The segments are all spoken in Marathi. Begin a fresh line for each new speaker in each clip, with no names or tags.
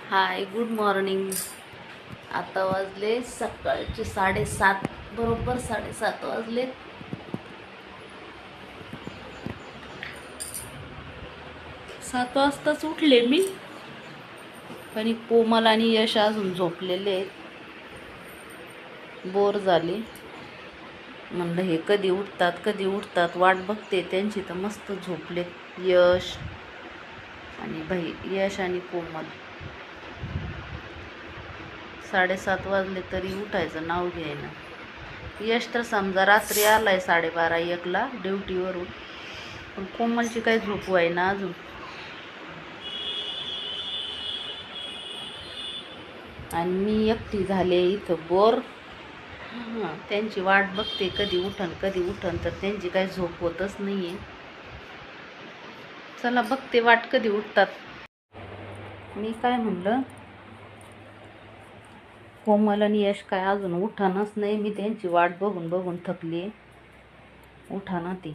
हाय, गुड मॉर्निंग. आता वाजले सकाळचे 7:30, बरोबर 7:30 वाजले. सात वाजताच उठले मी, पण कोमल आणि यश अजून झोपलेले आहेत. बोर झाले. म्हणलं हे कधी उठतात वाट बघते त्यांची, तर मस्त झोपलेत यश आणि कोमल. 7:30 वाजले तरी उठायचं नाव घ्यायना. यश तर समजा रात्री आलाय 12:30-1ला ड्युटीवरून, पण कोमलची काही झोप व्हायना अजून. आणि मी एकटी झाले इथं बोर. त्यांची वाट बघते कधी उठन, तर त्यांची काही झोप होतच नाहीये. चला बघते वाट कधी उठतात. मी काय म्हणलं, कोमल आणि यश काय अजून उठानच नाही. मी त्यांची वाट बघून थकली. उठाना ती,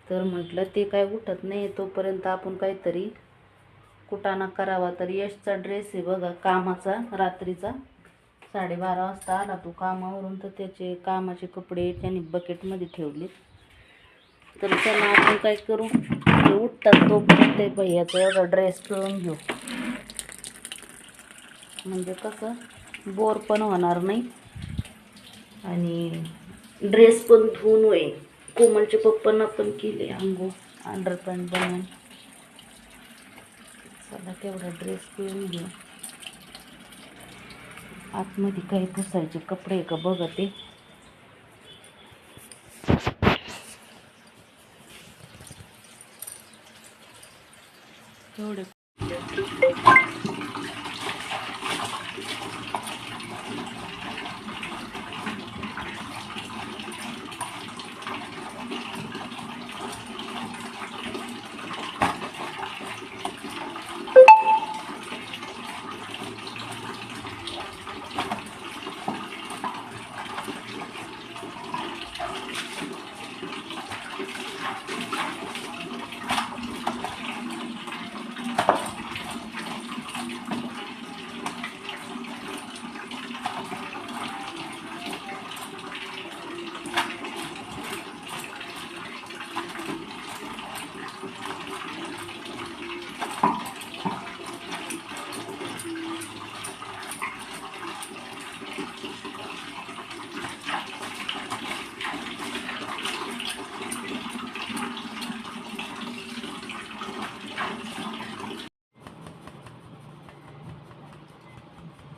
तर म्हटलं ते काय उठत नाही तोपर्यंत आपण काहीतरी कुटाणा करावा. तर यशचा ड्रेस आहे बघा कामाचा, रात्रीचा 12:30 वाजता आला तो कामावरून, तर त्याचे कामाचे कपडे त्यांनी बकेटमध्ये ठेवले. तर चला आपण काय करू, ते उठतात तोपर्यंत ते भैयाचा एवढा ड्रेस पिळून घेऊ, म्हणजे कसं बोर पण होणार नाही आणि ड्रेस पण धुवून होईल. कोमलच्या पप्पांना पण केले आंघोळ, अंडरपॅन्ट बनवून. चला तेवढा ड्रेस पिळून घेऊ. आतमध्ये काही पुसायचे कपडे का बघते. तेवढे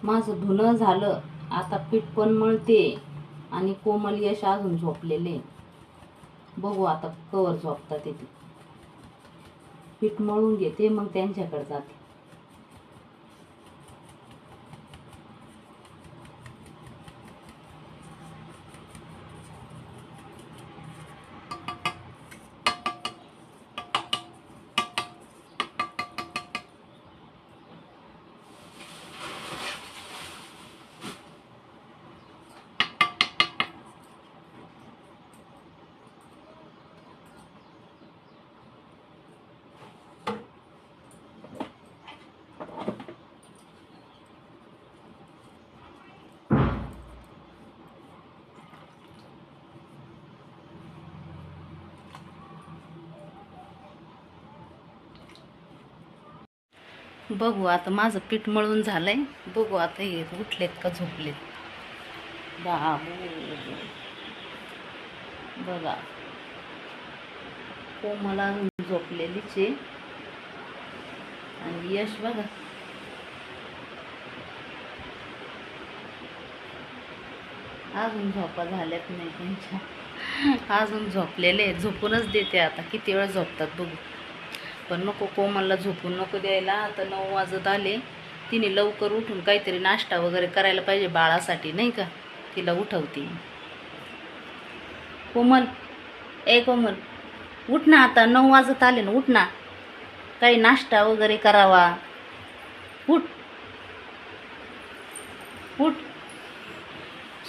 माझं धुणं झालं. आता पीठ पण मळते आणि कोमल यश अजून झोपलेले. बघू आता कवर झोपतात ते. पीठ मळून घेते मग त्यांच्याकडे जाते. बघू आता माझं पीठ मळून झालंय. बघू आता हे उठलेत का झोपलेत. बाबू बघा, कोमल अजून झोपलेलीच आहे आणि यश बघा अजून झोपा झाल्यात नाही त्यांच्या, अजून झोपलेले. झोपूनच देते आता, किती वेळ झोपतात बघू. पण नको, कोमलला झोपून नको द्यायला. आता 9 वाजत आले. तिने लवकर उठून काहीतरी नाश्ता वगैरे करायला पाहिजे बाळासाठी, नाही का. तिला उठवते. कोमल, कोमल उठ ना, आता 9 वाजत आले ना, उठ ना. काही नाश्ता वगैरे करावा. उठ उठ.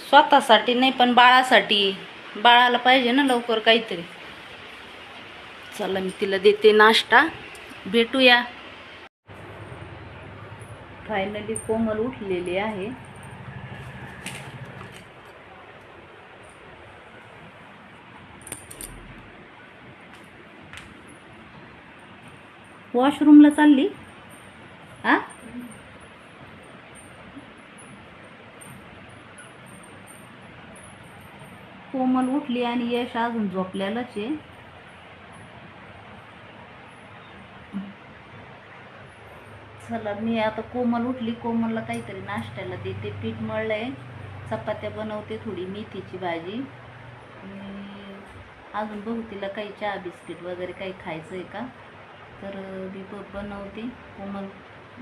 स्वतःसाठी नाही पण बाळासाठी. बाळाला पाहिजे ना लवकर काहीतरी. चला मी तिला देते नाश्ता. भेटूया. फायनली कोमल उठलेली आहे. वॉशरूमला चालली. आ कोमल उठली आणि यश अजून झोपलेलाच आहे. चला मी आता कोमल उठली, कोमलला काहीतरी नाश्त्याला देते. पीठ मळलंय, चपात्या बनवते, थोडी मेथीची भाजी. अजून बघू तिला काही चहा बिस्किट वगैरे काही खायचं आहे का, तर मी बनवते. कोमल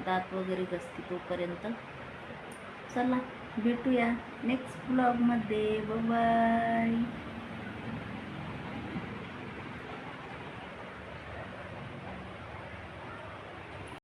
दात वगैरे घसते तोपर्यंत. चला भेटूया नेक्स्ट ब्लॉगमध्ये. बाय.